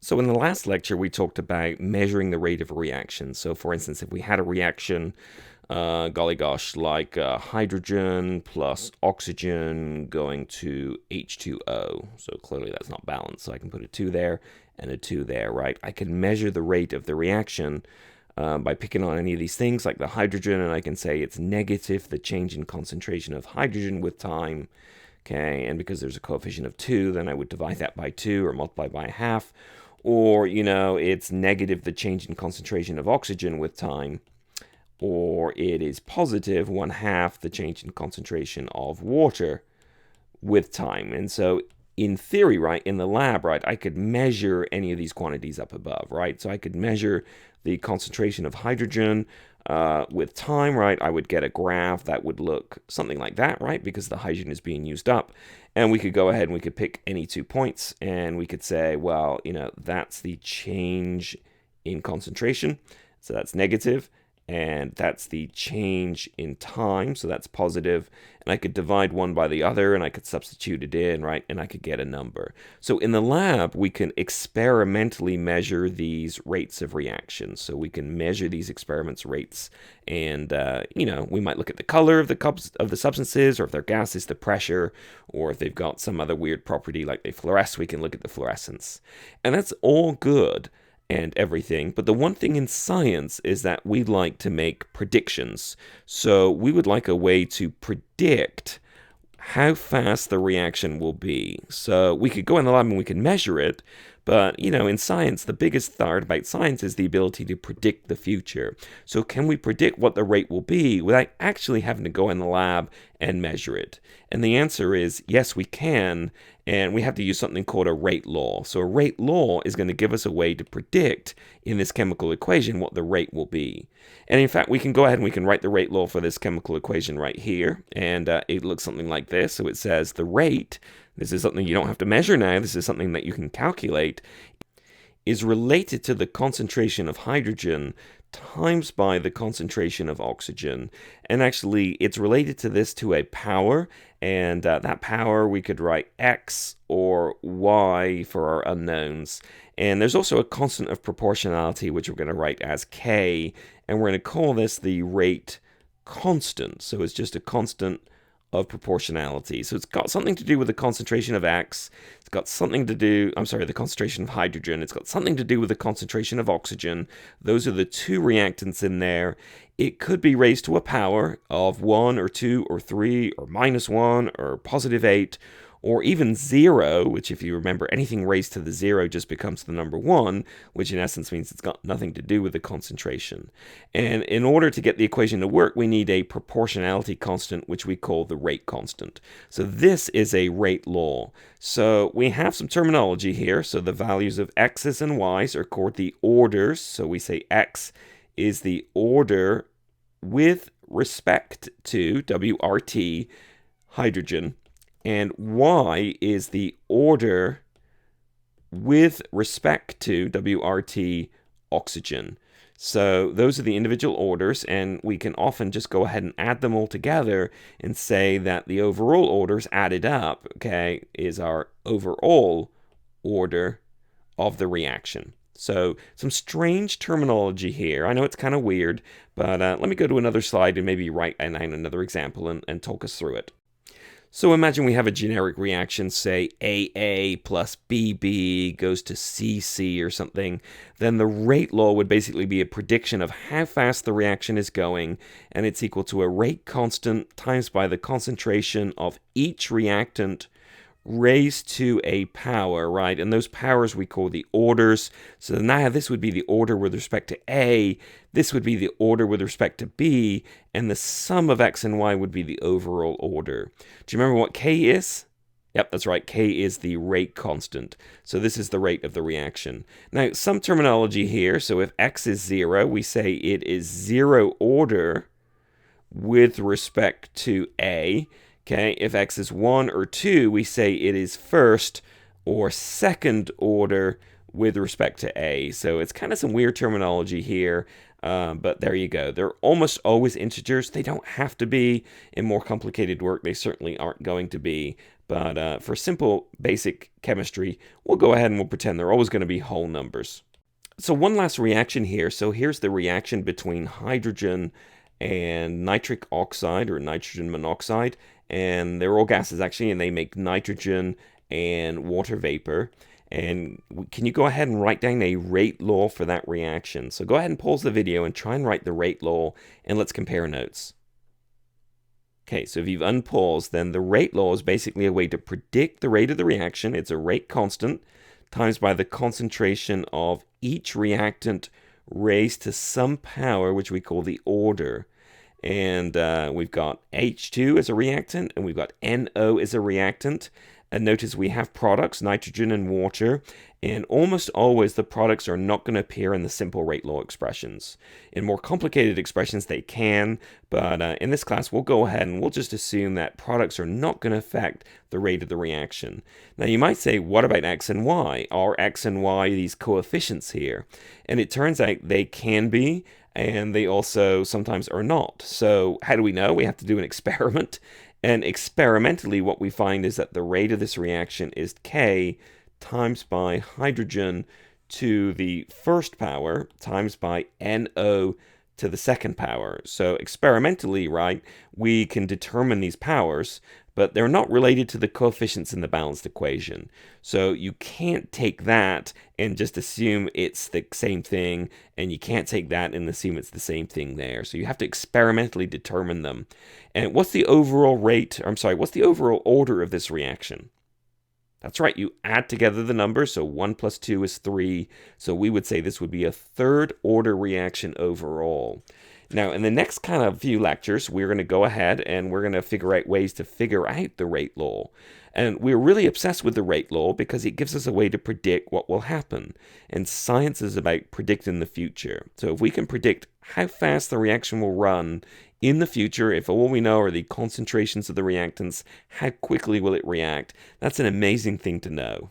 So in the last lecture, we talked about measuring the rate of a reaction. So for instance, if we had a reaction, golly gosh, like hydrogen plus oxygen going to H2O. So clearly that's not balanced. So I can put a 2 there and a 2 there, right? I can measure the rate of the reaction by picking on any of these things like the hydrogen, and I can say it's negative, the change in concentration of hydrogen with time. Okay, and because there's a coefficient of 2, then I would divide that by 2 or multiply by half. Or, it's negative the change in concentration of oxygen with time. Or it is positive 1/2 the change in concentration of water with time. And so in theory, right, in the lab, right, I could measure any of these quantities up above, right? So I could measure the concentration of hydrogen with time, right? I would get a graph that would look something like that, right? Because the hydrogen is being used up. And we could go ahead and we could pick any 2 points and we could say, well, that's the change in concentration. So that's negative. And that's the change in time, so that's positive. And I could divide one by the other, and I could substitute it in, right? And I could get a number. So in the lab, we can experimentally measure these rates of reaction. So we can measure these experiments rates, and we might look at the color of the substances, or if they're gases, the pressure, or if they've got some other weird property like they fluoresce, we can look at the fluorescence. And that's all good and everything. But the one thing in science is that we like to make predictions. So we would like a way to predict how fast the reaction will be. So we could go in the lab and we can measure it. But, in science, the biggest part about science is the ability to predict the future. So can we predict what the rate will be without actually having to go in the lab and measure it? And the answer is yes, we can. And we have to use something called a rate law. So a rate law is going to give us a way to predict in this chemical equation what the rate will be. And in fact, we can go ahead and we can write the rate law for this chemical equation right here. And it looks something like this. So it says the rate, this is something you don't have to measure now, this is something that you can calculate, is related to the concentration of hydrogen times by the concentration of oxygen. And actually, it's related to this to a power, and that power we could write x or y for our unknowns. And there's also a constant of proportionality, which we're going to write as k, and we're going to call this the rate constant. So it's just a constant of proportionality. So it's got something to do with the concentration of X. It's got something to do, the concentration of hydrogen. It's got something to do with the concentration of oxygen. Those are the 2 reactants in there. It could be raised to a power of 1 or 2 or 3 or -1 or +8 or even 0, which if you remember, anything raised to the 0 just becomes the number 1, which in essence means it's got nothing to do with the concentration. And in order to get the equation to work, we need a proportionality constant, which we call the rate constant. So this is a rate law. So we have some terminology here. So the values of x's and y's are called the orders. So we say x is the order with respect to WRT, hydrogen, and y is the order with respect to WRT, oxygen. So those are the individual orders, and we can often just go ahead and add them all together and say that the overall orders added up, okay, is our overall order of the reaction. So some strange terminology here. I know it's kind of weird, but let me go to another slide and maybe write another example and talk us through it. So imagine we have a generic reaction, say AA plus BB goes to CC or something. Then the rate law would basically be a prediction of how fast the reaction is going, and it's equal to a rate constant times by the concentration of each reactant raised to a power, right? And those powers we call the orders. So now this would be the order with respect to A, this would be the order with respect to B, and the sum of x and y would be the overall order. Do you remember what K is? Yep, that's right. K is the rate constant. So this is the rate of the reaction. Now, some terminology here. So if x is 0, we say it is 0 order with respect to A. Okay, if x is 1 or 2, we say it is first or second order with respect to A. So it's kind of some weird terminology here, but there you go. They're almost always integers. They don't have to be. In more complicated work, they certainly aren't going to be. But for simple basic chemistry, we'll go ahead and we'll pretend they're always going to be whole numbers. So one last reaction here. So here's the reaction between hydrogen and nitric oxide or nitrogen monoxide. And they're all gases actually, and they make nitrogen and water vapor. And can you go ahead and write down a rate law for that reaction? So go ahead and pause the video and try and write the rate law, and let's compare notes. Okay, so if you've unpaused, then the rate law is basically a way to predict the rate of the reaction. It's a rate constant times by the concentration of each reactant raised to some power, which we call the order. And we've got H2 as a reactant, and we've got NO as a reactant. And notice we have products, nitrogen and water, and almost always the products are not going to appear in the simple rate law expressions. In more complicated expressions, they can, but in this class, we'll go ahead and we'll just assume that products are not going to affect the rate of the reaction. Now, you might say, what about X and Y? Are X and Y these coefficients here? And it turns out they can be, and they also sometimes are not. So how do we know? We have to do an experiment. And experimentally, what we find is that the rate of this reaction is K times by hydrogen to the first power times by NO to the second power. So experimentally, right, we can determine these powers, but they're not related to the coefficients in the balanced equation. So you can't take that and just assume it's the same thing, and you can't take that and assume it's the same thing there. So you have to experimentally determine them. And what's the overall rate, what's the overall order of this reaction? That's right, you add together the numbers, so 1 plus 2 is 3. So we would say this would be a third order reaction overall. Now, in the next kind of few lectures, we're going to go ahead and we're going to figure out ways to figure out the rate law. And we're really obsessed with the rate law because it gives us a way to predict what will happen. And science is about predicting the future. So if we can predict how fast the reaction will run in the future, if all we know are the concentrations of the reactants, how quickly will it react, that's an amazing thing to know.